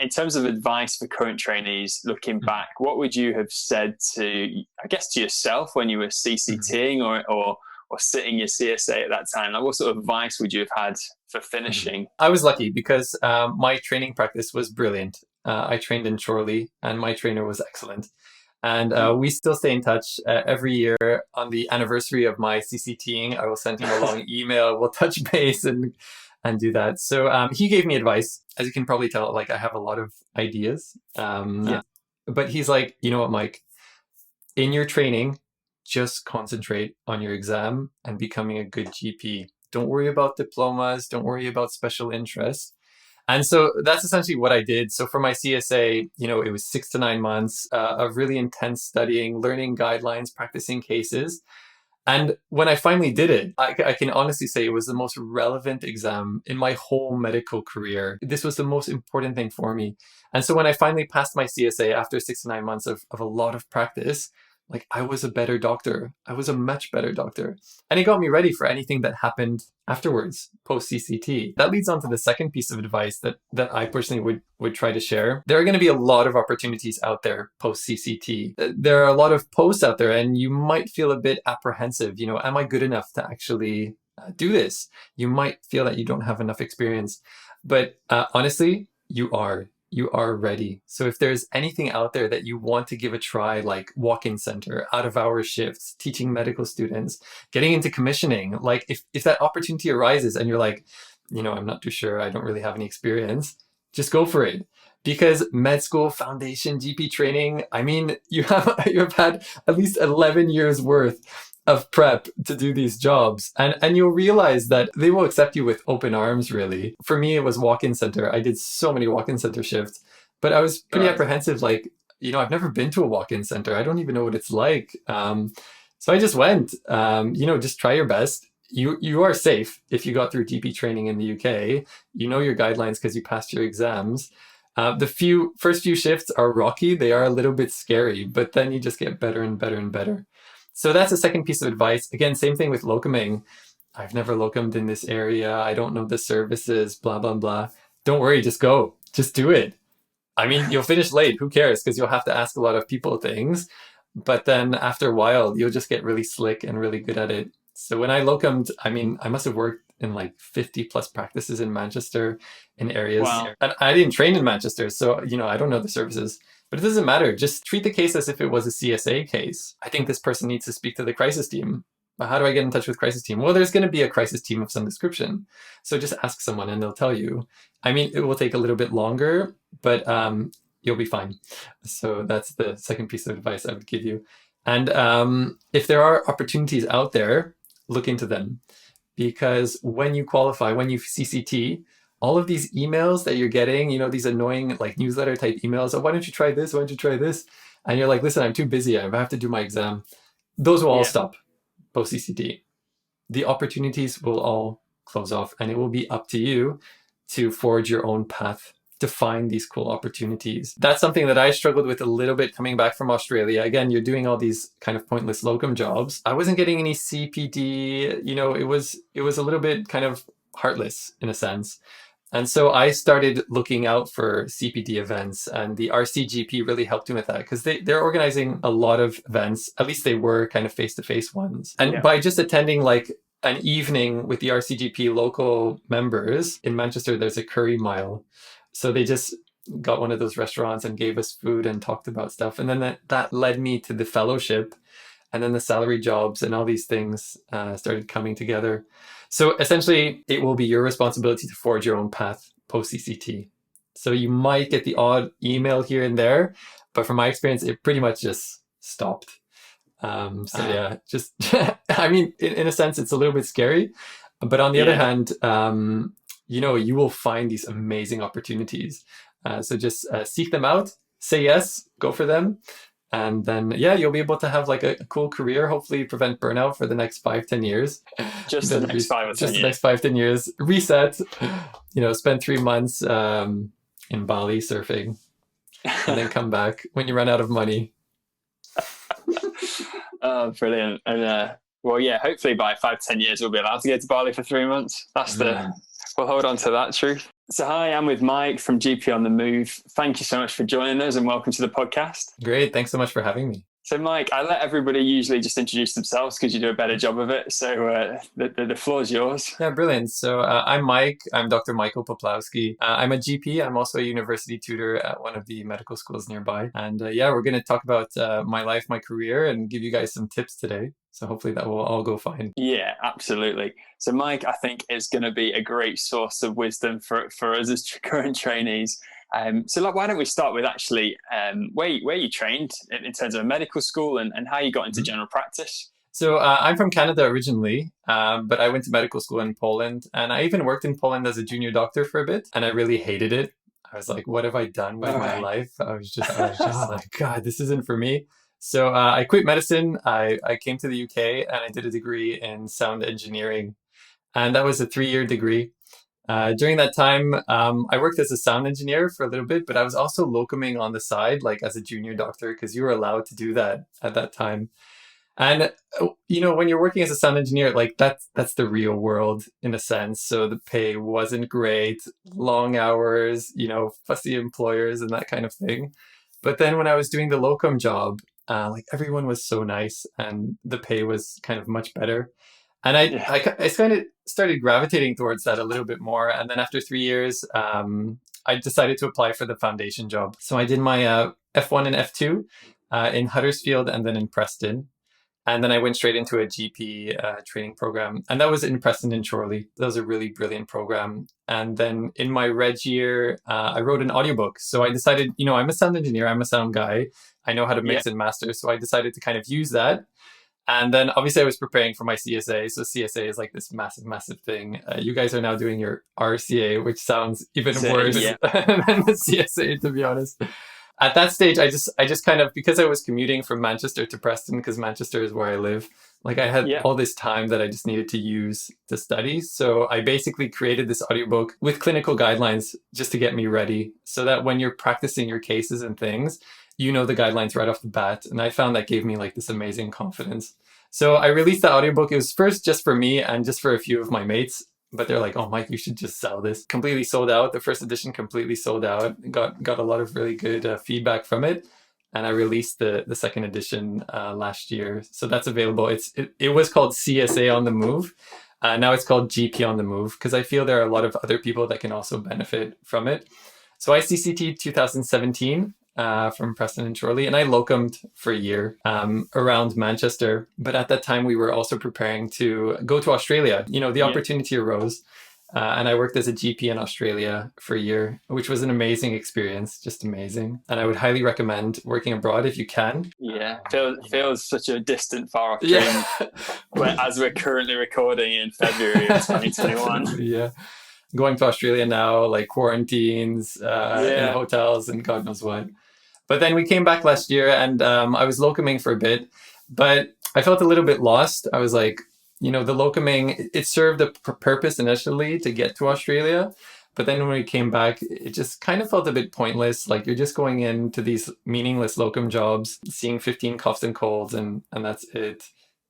In terms of advice for current trainees looking back, what would you have said to, I guess, to yourself when you were CCTing or sitting your CSA at that time? Like, what sort of advice would you have had for finishing? I was lucky because my training practice was brilliant. I trained in Chorley and my trainer was excellent. And we still stay in touch every year. On the anniversary of my CCTing, I will send him a long email. We'll touch base and do that. So he gave me advice. As you can probably tell, like, I have a lot of ideas. But he's like, you know what, Mike? In your training, just concentrate on your exam and becoming a good GP. Don't worry about diplomas. Don't worry about special interests. And so that's essentially what I did. So for my CSA, it was 6 to 9 months of really intense studying, learning guidelines, practicing cases. And when I finally did it, I can honestly say it was the most relevant exam in my whole medical career. This was the most important thing for me. And so when I finally passed my CSA after 6 to 9 months of a lot of practice, like, I was a better doctor. I was a much better doctor. And it got me ready for anything that happened afterwards, post-CCT. That leads on to the second piece of advice that I personally would try to share. There are going to be a lot of opportunities out there post-CCT. There are a lot of posts out there, and you might feel a bit apprehensive. Am I good enough to actually do this? You might feel that you don't have enough experience. But honestly, you are. You are ready. So if there's anything out there that you want to give a try, like walk-in center, out-of-hours shifts, teaching medical students, getting into commissioning, like if that opportunity arises and you're like, I'm not too sure, I don't really have any experience, just go for it. Because med school, foundation, GP training, I mean, you have had at least 11 years worth of prep to do these jobs. And you'll realize that they will accept you with open arms, really. For me, it was walk-in center. I did so many walk-in center shifts, but I was pretty apprehensive. Like, I've never been to a walk-in center. I don't even know what it's like. So I just went, just try your best. You are safe if you got through GP training in the UK. You know your guidelines because you passed your exams. The first few shifts are rocky. They are a little bit scary, but then you just get better and better and better. So that's the second piece of advice. Again, same thing with locuming. I've never locumed in this area. I don't know the services, blah, blah, blah. Don't worry, just go. Just do it. I mean, you'll finish late. Who cares? Because you'll have to ask a lot of people things. But then after a while, you'll just get really slick and really good at it. So when I locumed, I mean, I must have worked in like 50 plus practices in Manchester in areas. Wow. And I didn't train in Manchester. So, I don't know the services. But it doesn't matter. Just treat the case as if it was a CSA case. I think this person needs to speak to the crisis team. How do I get in touch with crisis team? Well, there's going to be a crisis team of some description. So just ask someone and they'll tell you. I mean, it will take a little bit longer, but you'll be fine. So that's the second piece of advice I would give you. And if there are opportunities out there, look into them. Because when you qualify, when you CCT, all of these emails that you're getting, these annoying like newsletter type emails, why don't you try this? Why don't you try this? And you're like, listen, I'm too busy. I have to do my exam. Those will all stop post-CCT. The opportunities will all close off, and it will be up to you to forge your own path to find these cool opportunities. That's something that I struggled with a little bit coming back from Australia. Again, you're doing all these kind of pointless locum jobs. I wasn't getting any CPD. It was a little bit kind of heartless in a sense. And so I started looking out for CPD events, and the RCGP really helped me with that because they're organizing a lot of events. At least they were kind of face-to-face ones. And by just attending like an evening with the RCGP local members in Manchester, there's a curry mile. So they just got one of those restaurants and gave us food and talked about stuff. And then that led me to the fellowship, and then the salary jobs and all these things started coming together. So essentially, it will be your responsibility to forge your own path post-CCT. So you might get the odd email here and there, but from my experience, it pretty much just stopped. Just, I mean, in a sense, it's a little bit scary. But on the other hand, you will find these amazing opportunities. So just seek them out, say yes, go for them. And then, you'll be able to have like a cool career, hopefully prevent burnout for the next 5-10 years. Just the next 5 or 10 years. Just the next 5-10 years. Reset, spend 3 months in Bali surfing, and then come back when you run out of money. Oh, brilliant. And hopefully by 5-10 years, we'll be allowed to go to Bali for 3 months. We'll hold on to that truth. So hi, I'm with Mike from GP On The Move. Thank you so much for joining us and welcome to the podcast. Great. Thanks so much for having me. So Mike, I let everybody usually just introduce themselves because you do a better job of it. So the floor is yours. Yeah, brilliant. So I'm Mike. I'm Dr. Michael Poplawski. I'm a GP. I'm also a university tutor at one of the medical schools nearby. And yeah, we're going to talk about my life, my career, and give you guys some tips today. So hopefully that will all go fine. Yeah, absolutely. So Mike, I think, is going to be a great source of wisdom for us as current trainees. So why don't we start with actually where you trained in terms of medical school and how you got into general practice? So I'm from Canada originally, but I went to medical school in Poland, and I even worked in Poland as a junior doctor for a bit, and I really hated it. I was like, what have I done with my life? I was just like, God, this isn't for me. So I quit medicine. I came to the UK and I did a degree in sound engineering, and that was a 3-year degree. During that time, I worked as a sound engineer for a little bit, but I was also locuming on the side, like as a junior doctor, because you were allowed to do that at that time. And you know, when you're working as a sound engineer, like that's the real world in a sense. So the pay wasn't great, long hours, you know, fussy employers and that kind of thing. But then when I was doing the locum job, like everyone was so nice and the pay was kind of much better. And I kind of started gravitating towards that a little bit more. And then after 3 years, I decided to apply for the foundation job. So I did my F1 and F2 in Huddersfield and then in Preston. And then I went straight into a GP training program. And that was in Preston and Chorley. That was a really brilliant program. And then in my reg year, I wrote an audiobook. So I decided, you know, I'm a sound engineer, I'm a sound guy. I know how to mix and master. So I decided to kind of use that. And then obviously I was preparing for my CSA. So CSA is like this massive, massive thing. You guys are now doing your RCA, which sounds even worse than the CSA, to be honest. At that stage, I just kind of, because I was commuting from Manchester to Preston, because Manchester is where I live, like I had all this time that I just needed to use to study. So I basically created this audiobook with clinical guidelines just to get me ready so that when you're practicing your cases and things, you know the guidelines right off the bat. And I found that gave me like this amazing confidence. So I released the audiobook. It was first just for me and just for a few of my mates. But they're like, oh, Mike, you should just sell this. Completely sold out. The first edition completely sold out. Got a lot of really good feedback from it. And I released the second edition last year. So that's available. It was called CSA On The Move. Now it's called GP On The Move because I feel there are a lot of other people that can also benefit from it. So I CCT'd 2017. From Preston and Chorley, and I locumed for a year around Manchester. But at that time, we were also preparing to go to Australia. You know, the opportunity arose, and I worked as a GP in Australia for a year, which was an amazing experience, just amazing. And I would highly recommend working abroad if you can. Yeah, feels such a distant, far off dream. As we're currently recording in February of 2021. Yeah. Going to Australia now, like quarantines in hotels and God knows what. But then we came back last year and I was locuming for a bit, but I felt a little bit lost. I was like, you know, the locuming, it served a purpose initially to get to Australia. But then when we came back, it just kind of felt a bit pointless. Like you're just going into these meaningless locum jobs, seeing 15 coughs and colds and that's it.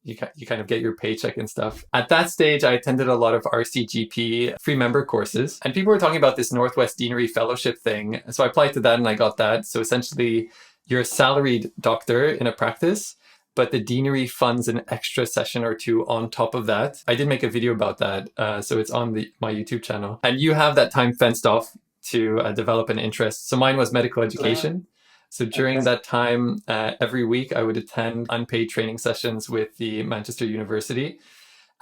You kind of get your paycheck and stuff. At that stage, I attended a lot of RCGP free member courses. And people were talking about this Northwest Deanery Fellowship thing. So I applied to that and I got that. So essentially, you're a salaried doctor in a practice, but the deanery funds an extra session or two on top of that. I did make a video about that. So it's on my YouTube channel. And you have that time fenced off to develop an interest. So mine was medical education. So during that time, every week I would attend unpaid training sessions with the Manchester University.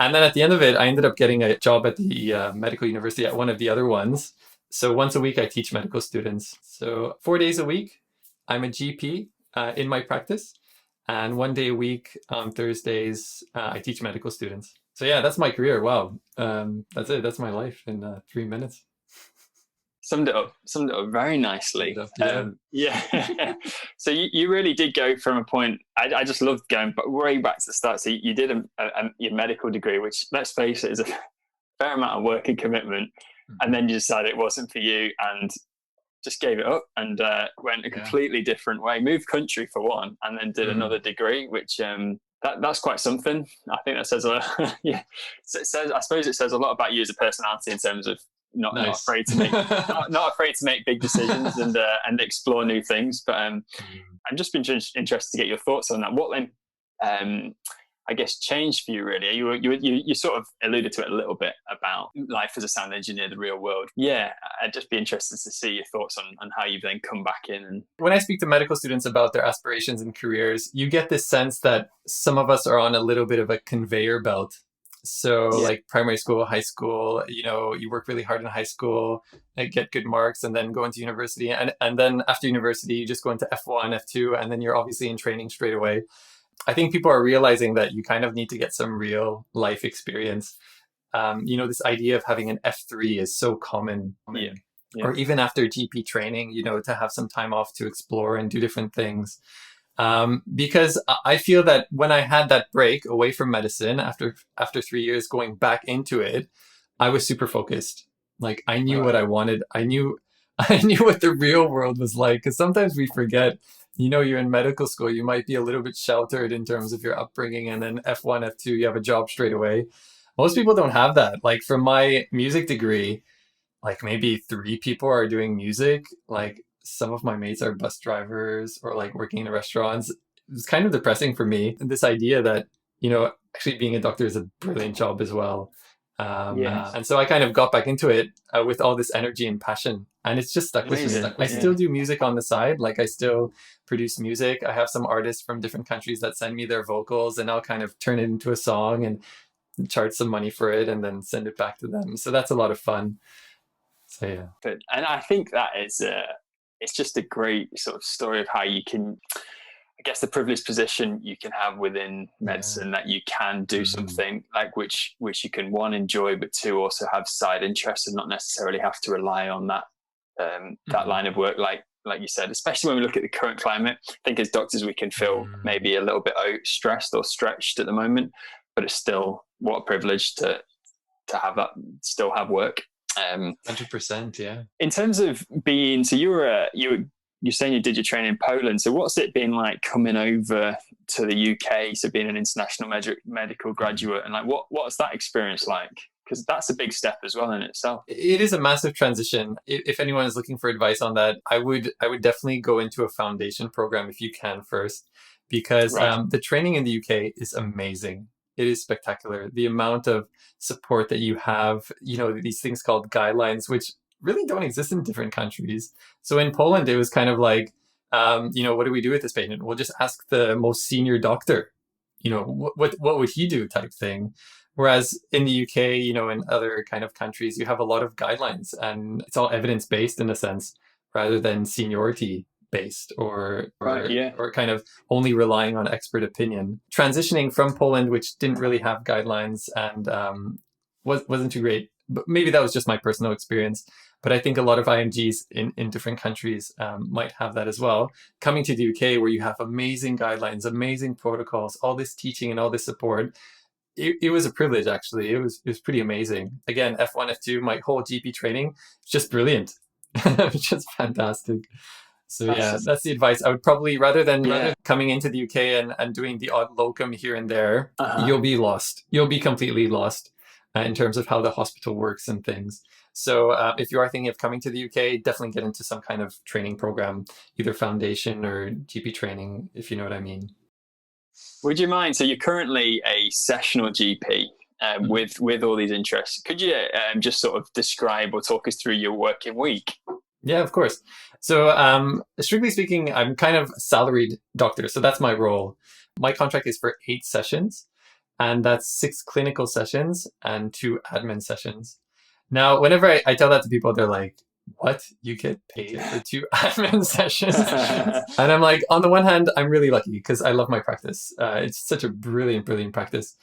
And then at the end of it, I ended up getting a job at the medical university at one of the other ones. So once a week, I teach medical students. So 4 days a week, I'm a GP in my practice. And 1 day a week on Thursdays, I teach medical students. So yeah, that's my career. Wow. That's it. That's my life in 3 minutes. Summed it up very nicely. So you really did go from a point. I just loved going way back to the start. So you did your medical degree, which, let's face it, is a fair amount of work and commitment. And then you decided it wasn't for you and just gave it up and went a completely different way. Moved country for one, and then did another degree, which that's quite something. I think that says a lot. I suppose it says a lot about you as a personality in terms of not Nice. afraid to make not afraid to make big decisions and explore new things. But I've just been interested to get your thoughts on that. What then, I guess, changed for you really? You sort of alluded to it a little bit about life as a sound engineer, the real world. Yeah, I'd just be interested to see your thoughts on how you've then come back in. And when I speak to medical students about their aspirations and careers, you get this sense that some of us are on a little bit of a conveyor belt. So like primary school, high school, you work really hard in high school, get good marks, and then go into university. And then after university, you just go into F1, F2, and then you're obviously in training straight away. I think people are realizing that you kind of need to get some real life experience. This idea of having an F3 is so common. Yeah. Or even after GP training, to have some time off to explore and do different things. Because I feel that when I had that break away from medicine after 3 years going back into it, I was super focused. Like I knew what I wanted. I knew what the real world was like. Because sometimes we forget, you're in medical school, you might be a little bit sheltered in terms of your upbringing, and then F1, F2, you have a job straight away. Most people don't have that. Like from my music degree, like maybe 3 people are doing music. Like some of my mates are bus drivers or like working in restaurants. It was kind of depressing for me. And this idea that, actually being a doctor is a brilliant job as well. And so I kind of got back into it with all this energy and passion. And it's just stuck with me. I still do music on the side. Like I still produce music. I have some artists from different countries that send me their vocals, and I'll kind of turn it into a song and charge some money for it and then send it back to them. So that's a lot of fun. So yeah. And I think that is it's just a great sort of story of how you can, I guess, the privileged position you can have within medicine, that you can do something like which you can, 1, enjoy, but 2, also have side interests and not necessarily have to rely on that that line of work, like you said, especially when we look at the current climate. I think as doctors we can feel maybe a little bit stressed or stretched at the moment, but it's still, what a privilege to have that, still have work. 100%, yeah. In terms of being, so you're saying you did your training in Poland. So what's it been like coming over to the UK? So being an international medical graduate, and like what's that experience like? Because that's a big step as well in itself. It is a massive transition. If anyone is looking for advice on that, I would definitely go into a foundation program if you can first, because the training in the UK is amazing. It is spectacular. The amount of support that you have, these things called guidelines, which really don't exist in different countries. So in Poland, it was kind of like, what do we do with this patient? We'll just ask the most senior doctor, what would he do type thing. Whereas in the UK, in other kind of countries, you have a lot of guidelines, and it's all evidence-based in a sense, rather than seniority based or kind of only relying on expert opinion. Transitioning from Poland, which didn't really have guidelines and wasn't too great, but maybe that was just my personal experience. But I think a lot of IMGs in different countries might have that as well. Coming to the UK, where you have amazing guidelines, amazing protocols, all this teaching and all this support, it was a privilege, actually. It was pretty amazing. Again, F1, F2, my whole GP training, just brilliant. Just fantastic. So that's the advice. I would probably, rather than coming into the UK and doing the odd locum here and there, you'll be lost. You'll be completely lost in terms of how the hospital works and things. So if you are thinking of coming to the UK, definitely get into some kind of training program, either foundation or GP training, if you know what I mean. Would you mind? So you're currently a sessional GP with all these interests. Could you just sort of describe or talk us through your working week? Yeah, of course. So strictly speaking, I'm kind of a salaried doctor. So that's my role. My contract is for 8 sessions, and that's 6 clinical sessions and 2 admin sessions. Now, whenever I tell that to people, they're like, what? You get paid for 2 admin sessions? And I'm like, on the one hand, I'm really lucky because I love my practice. It's such a brilliant, brilliant practice.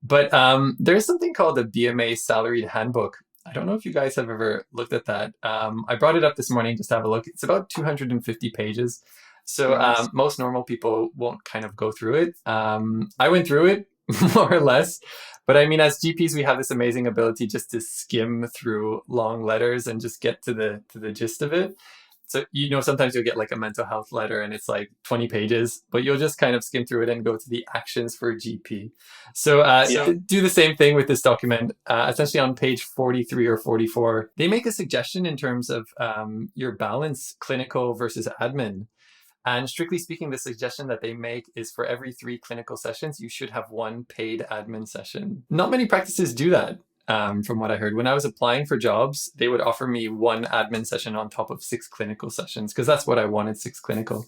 But there's something called the BMA Salaried Handbook. I don't know if you guys have ever looked at that. I brought it up this morning just to have a look. It's about 250 pages. So most normal people won't kind of go through it. I went through it more or less. But I mean, as GPs, we have this amazing ability just to skim through long letters and just get to the gist of it. So, sometimes you'll get like a mental health letter and it's like 20 pages, but you'll just kind of skim through it and go to the actions for GP. So, do the same thing with this document. Essentially on page 43 or 44, they make a suggestion in terms of your balance, clinical versus admin. And strictly speaking, the suggestion that they make is for every 3 clinical sessions, you should have 1 paid admin session. Not many practices do that. From what I heard, when I was applying for jobs, they would offer me 1 admin session on top of 6 clinical sessions, because that's what I wanted, 6 clinical.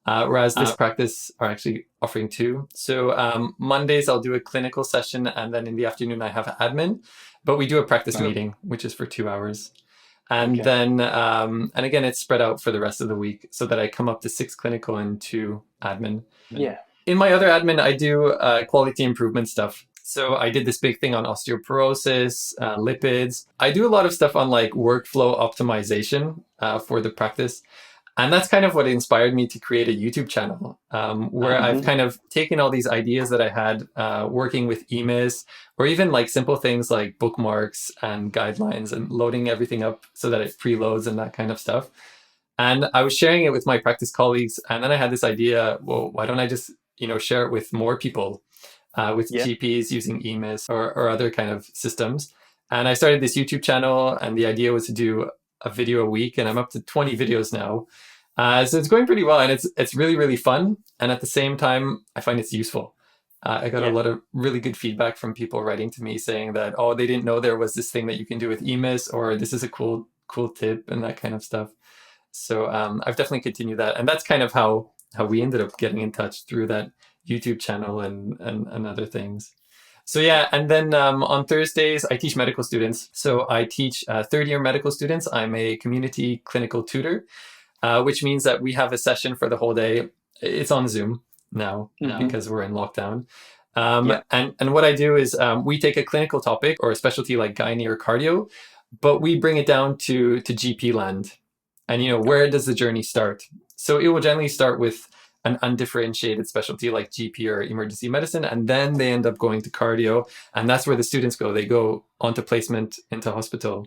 Whereas this practice are actually offering 2. So Mondays, I'll do a clinical session, and then in the afternoon, I have admin. But we do a practice meeting, which is for 2 hours. And then, and again, it's spread out for the rest of the week so that I come up to 6 clinical and 2 admin. Yeah. In my other admin, I do quality improvement stuff. So I did this big thing on osteoporosis, lipids. I do a lot of stuff on like workflow optimization for the practice. And that's kind of what inspired me to create a YouTube channel where I've kind of taken all these ideas that I had working with EMIS, or even like simple things like bookmarks and guidelines and loading everything up so that it preloads and that kind of stuff. And I was sharing it with my practice colleagues. And then I had this idea, well, why don't I just, share it with more people? With GPs using EMIS or other kind of systems. And I started this YouTube channel, and the idea was to do a video a week, and I'm up to 20 videos now. So it's going pretty well, and it's really, really fun. And at the same time, I find it's useful. I got a lot of really good feedback from people writing to me saying that, oh, they didn't know there was this thing that you can do with EMIS, or this is a cool tip, and that kind of stuff. So I've definitely continued that. And that's kind of how we ended up getting in touch, through that YouTube channel and other things. So yeah, and then on Thursdays, I teach medical students. So I teach third-year medical students. I'm a community clinical tutor, which means that we have a session for the whole day. It's on Zoom now because we're in lockdown. And what I do is we take a clinical topic or a specialty like gynae or cardio, but we bring it down to GP land. And, where does the journey start? So it will generally start with an undifferentiated specialty like GP or emergency medicine, and then they end up going to cardio, and that's where the students go. They go onto placement into hospital.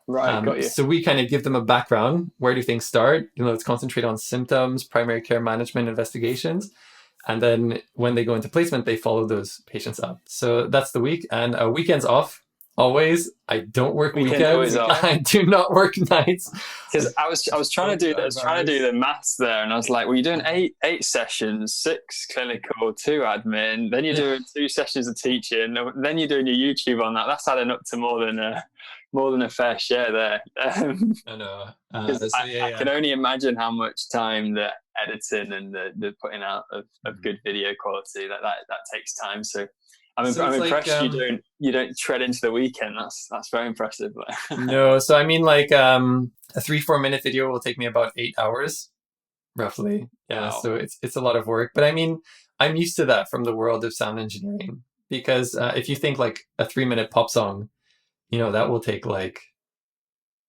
Right, got you. So we kind of give them a background. Where do things start? Let's concentrate on symptoms, primary care management, investigations. And then when they go into placement, they follow those patients up. So that's the week. And weekends off. Always. I don't work weekends. I do not work nights. Because I was trying to do the maths there, and I was like, well, you're doing eight sessions, 6 clinical, 2 admin, then you're doing 2 sessions of teaching, then you're doing your YouTube on that. That's adding up to more than a fair share there. I know. I can only imagine how much time the editing and the putting out of good video quality that takes time. So I'm impressed you don't tread into the weekend. That's very impressive. No, so I mean, like a 3-4 minute video will take me about 8 hours, roughly. Yeah, wow. So it's a lot of work. But I mean, I'm used to that from the world of sound engineering, because if you think like a 3-minute pop song, that will take like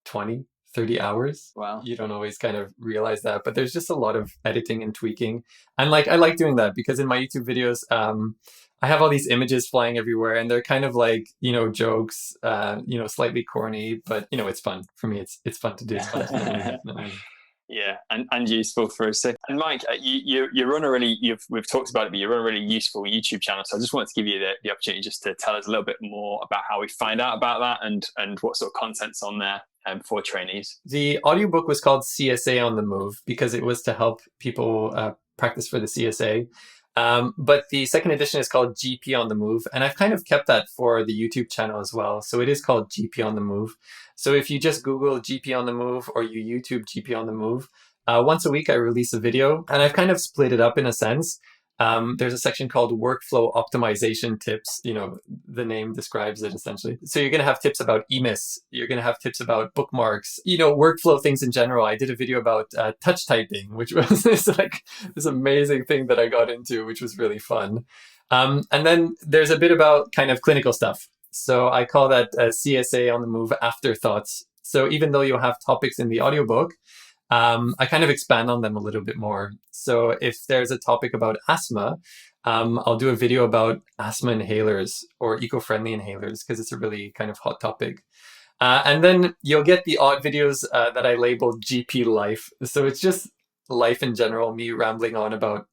20-30 hours. Wow. You don't always kind of realize that, but there's just a lot of editing and tweaking. And like, I like doing that because in my YouTube videos, I have all these images flying everywhere, and they're kind of like, jokes, slightly corny, but it's fun for me. It's fun to do. Yeah, and useful for us. And Mike, you run a really, we've talked about it, but you run a really useful YouTube channel. So I just wanted to give you the opportunity just to tell us a little bit more about how we find out about that and what sort of content's on there for trainees. The audiobook was called CSA On The Move because it was to help people practice for the CSA. But the second edition is called GP On The Move, and I've kind of kept that for the YouTube channel as well. So it is called GP On The Move. So if you just Google GP On The Move or you YouTube GP On The Move, once a week I release a video, and I've kind of split it up in a sense. There's a section called workflow optimization tips. The name describes it essentially. So you're going to have tips about EMIS. You're going to have tips about bookmarks, workflow things in general. I did a video about touch typing, which was this amazing thing that I got into, which was really fun. And then there's a bit about kind of clinical stuff. So I call that CSA On The Move afterthoughts. So even though you'll have topics in the audiobook, I kind of expand on them a little bit more. So if there's a topic about asthma, I'll do a video about asthma inhalers or eco-friendly inhalers because it's a really kind of hot topic. And then you'll get the odd videos that I labeled GP Life. So it's just life in general, me rambling on about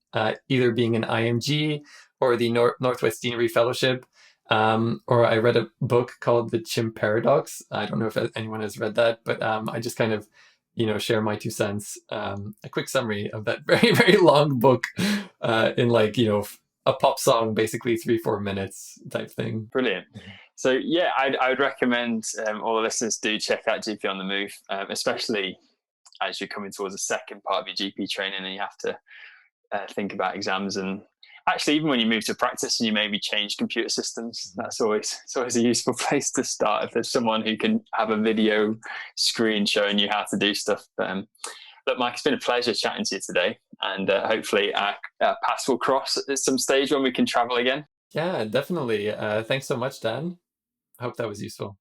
either being an IMG or the Northwest Deanery Fellowship. Or I read a book called The Chimp Paradox. I don't know if anyone has read that, but I just kind of, share my 2 cents. A quick summary of that very, very long book in like, a pop song, basically 3-4 minutes type thing. Brilliant. So yeah, I would recommend all the listeners do check out GP on the Move, especially as you're coming towards the second part of your GP training and you have to think about exams. And actually, even when you move to practice and you maybe change computer systems, it's always a useful place to start if there's someone who can have a video screen showing you how to do stuff. Look, Mike, it's been a pleasure chatting to you today, and hopefully our paths will cross at some stage when we can travel again. Yeah, definitely. Thanks so much, Dan. I hope that was useful.